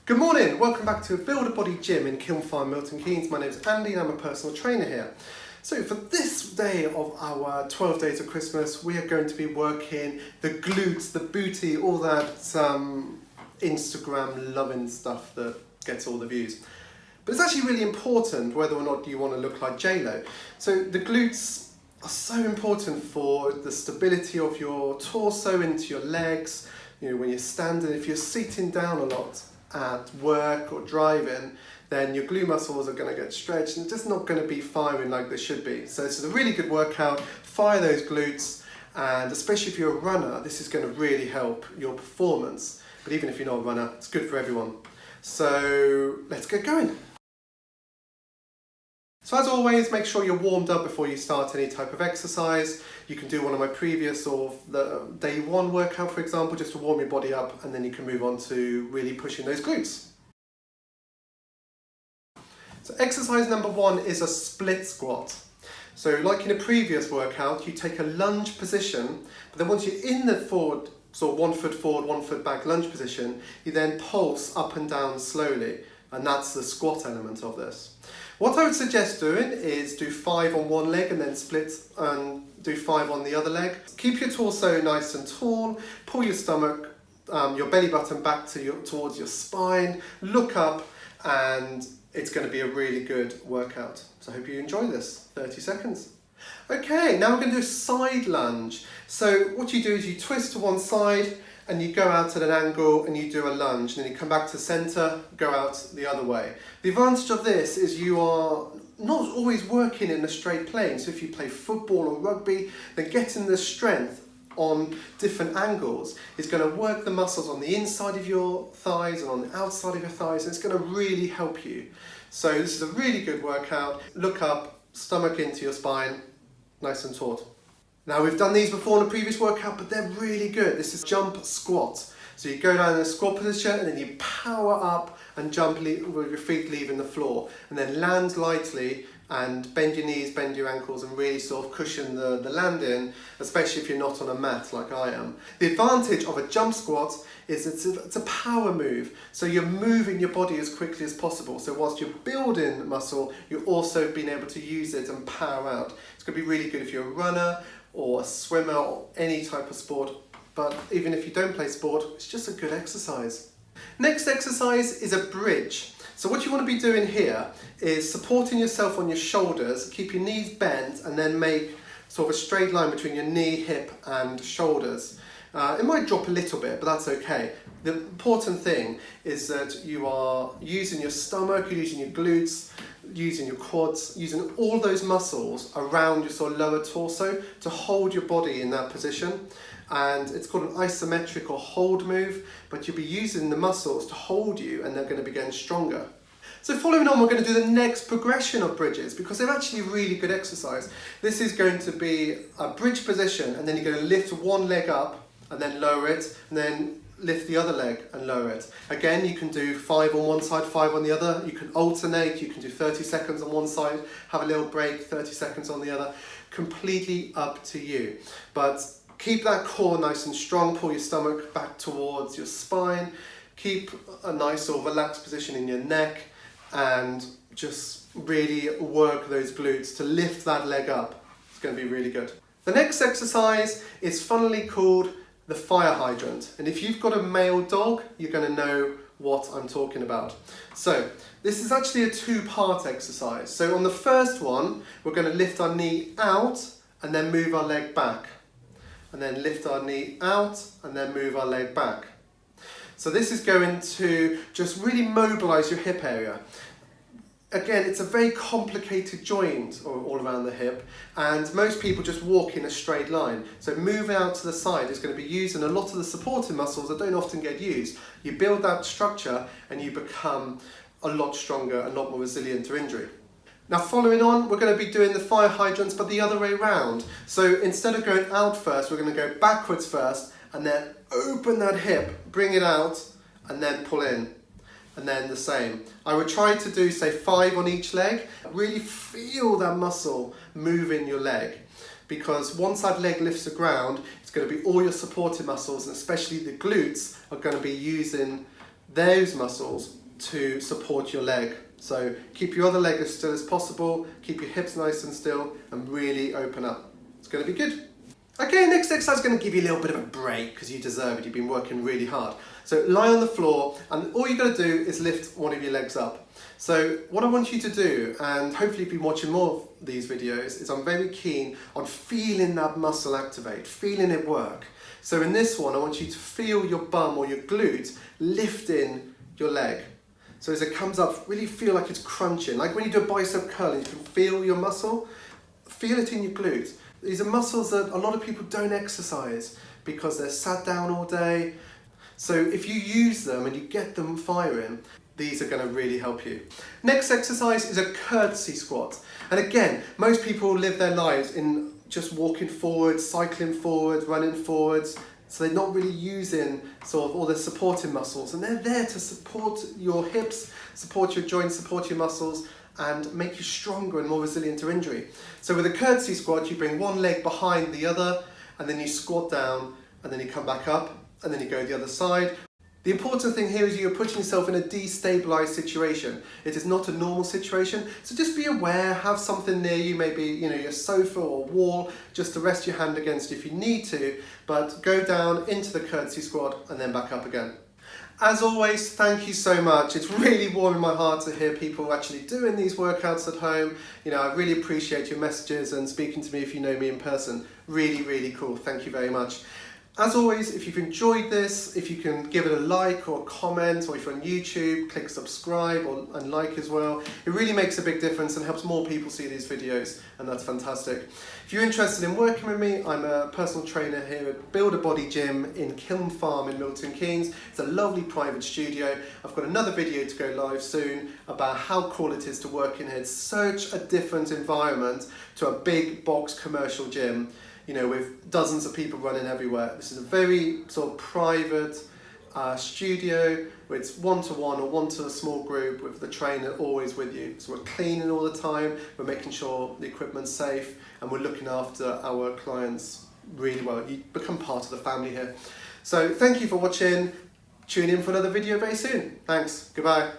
Good morning, welcome back to Build a Body Gym in Kiln Farm, Milton Keynes. My name is Andy and I'm a personal trainer here. So for this day of our 12 days of Christmas, we are going to be working the glutes, the booty, all that Instagram loving stuff that gets all the views. But it's actually really important whether or not you want to look like J-Lo. So the glutes are so important for the stability of your torso into your legs. You know, when you're standing, if you're sitting down a lot at work or driving, then your glute muscles are going to get stretched and it's just not going to be firing like they should be. So this is a really good workout. Fire those glutes, and especially if you're a runner, this is going to really help your performance. But even if you're not a runner, it's good for everyone. So let's get going. So as always, make sure you're warmed up before you start any type of exercise. You can do one of my previous or the day one workout, for example, just to warm your body up, and then you can move on to really pushing those glutes. So exercise number one is a split squat. So like in a previous workout, you take a lunge position, but then once you're in the forward, so 1 foot forward, 1 foot back lunge position, you then pulse up and down slowly, and that's the squat element of this. What I would suggest doing is do 5 on one leg and then split and do 5 on the other leg. Keep your torso nice and tall, pull your stomach, your belly button back towards your spine, look up, and it's going to be a really good workout. So I hope you enjoy this. 30 seconds. Okay, now we're going to do a side lunge. So what you do is you twist to one side and you go out at an angle and you do a lunge, and then you come back to center, go out the other way. The advantage of this is you are not always working in a straight plane. So if you play football or rugby, then getting the strength on different angles is going to work the muscles on the inside of your thighs and on the outside of your thighs, and it's going to really help you. So this is a really good workout. Look up, stomach into your spine, nice and taut. Now we've done these before in a previous workout, but they're really good. This is jump squat. So you go down in a squat position and then you power up and jump with your feet leaving the floor, and then land lightly and bend your knees, bend your ankles, and really sort of cushion the landing, especially if you're not on a mat like I am. The advantage of a jump squat is it's a power move. So you're moving your body as quickly as possible. So whilst you're building muscle, you're also being able to use it and power out. It's going to be really good if you're a runner or a swimmer or any type of sport. But even if you don't play sport, it's just a good exercise. Next exercise is a bridge. So what you want to be doing here is supporting yourself on your shoulders, keep your knees bent, and then make sort of a straight line between your knee, hip and shoulders. It might drop a little bit, but that's okay. The important thing is that you are using your stomach, you're using your glutes, using your quads, using all those muscles around your sort of lower torso to hold your body in that position. And it's called an isometric or hold move, but you'll be using the muscles to hold you, and they're going to be getting stronger. So following on, we're going to do the next progression of bridges, because they're actually really good exercise. This is going to be a bridge position, and then you're going to lift one leg up and then lower it, and then lift the other leg and lower it. Again, you can do 5 on one side, 5 on the other. You can alternate, you can do 30 seconds on one side, have a little break, 30 seconds on the other. Completely up to you. But keep that core nice and strong, pull your stomach back towards your spine, keep a nice sort of relaxed position in your neck, and just really work those glutes to lift that leg up. It's going to be really good. The next exercise is funnily called the fire hydrant, and if you've got a male dog, you're going to know what I'm talking about. So this is actually a two-part exercise. So on the first one, we're going to lift our knee out and then move our leg back, and then lift our knee out and then move our leg back. So this is going to just really mobilize your hip area. Again, it's a very complicated joint all around the hip, and most people just walk in a straight line. So moving out to the side is going to be using a lot of the supporting muscles that don't often get used. You build that structure and you become a lot stronger, a lot more resilient to injury. Now following on, we're going to be doing the fire hydrants, but the other way around. So instead of going out first, we're going to go backwards first, and then open that hip, bring it out, and then pull in. And then the same. I would try to do, say, 5 on each leg. Really feel that muscle move in your leg, because once that leg lifts the ground, it's going to be all your supporting muscles, and especially the glutes, are going to be using those muscles to support your leg. So keep your other leg as still as possible, keep your hips nice and still, and really open up. It's going to be good. Okay, next exercise is going to give you a little bit of a break because you deserve it. You've been working really hard. So lie on the floor, and all you've got to do is lift one of your legs up. So what I want you to do, and hopefully you've been watching more of these videos, is I'm very keen on feeling that muscle activate, feeling it work. So in this one, I want you to feel your bum or your glutes lifting your leg. So as it comes up, really feel like it's crunching. Like when you do a bicep curl, you can feel your muscle, feel it in your glutes. These are muscles that a lot of people don't exercise because they're sat down all day. So if you use them and you get them firing, these are going to really help you. Next exercise is a curtsy squat. And again, most people live their lives in just walking forward, cycling forward, running forwards. So they're not really using sort of all the supporting muscles, and they're there to support your hips, support your joints, support your muscles, and make you stronger and more resilient to injury. So with a curtsy squat, you bring one leg behind the other, and then you squat down, and then you come back up, and then you go the other side. The important thing here is you're putting yourself in a destabilized situation. It is not a normal situation, so just be aware, have something near you, maybe your sofa or wall, just to rest your hand against if you need to, but go down into the curtsy squat and then back up again. As always, thank you so much. It's really warming my heart to hear people actually doing these workouts at home. I really appreciate your messages and speaking to me if you know me in person. Really, really cool. Thank you very much. As always, if you've enjoyed this, if you can give it a like or a comment, or if you're on YouTube, click subscribe and like as well. It really makes a big difference and helps more people see these videos, and that's fantastic. If you're interested in working with me, I'm a personal trainer here at Build a Body Gym in Kiln Farm in Milton Keynes. It's a lovely private studio. I've got another video to go live soon about how cool it is to work in here. It's such a different environment to a big box commercial gym, with dozens of people running everywhere. This is a very sort of private studio where it's one-to-one or one to a small group with the trainer always with you. So we're cleaning all the time, we're making sure the equipment's safe, and we're looking after our clients really well. You become part of the family here. So thank you for watching. Tune in for another video very soon. Thanks. Goodbye.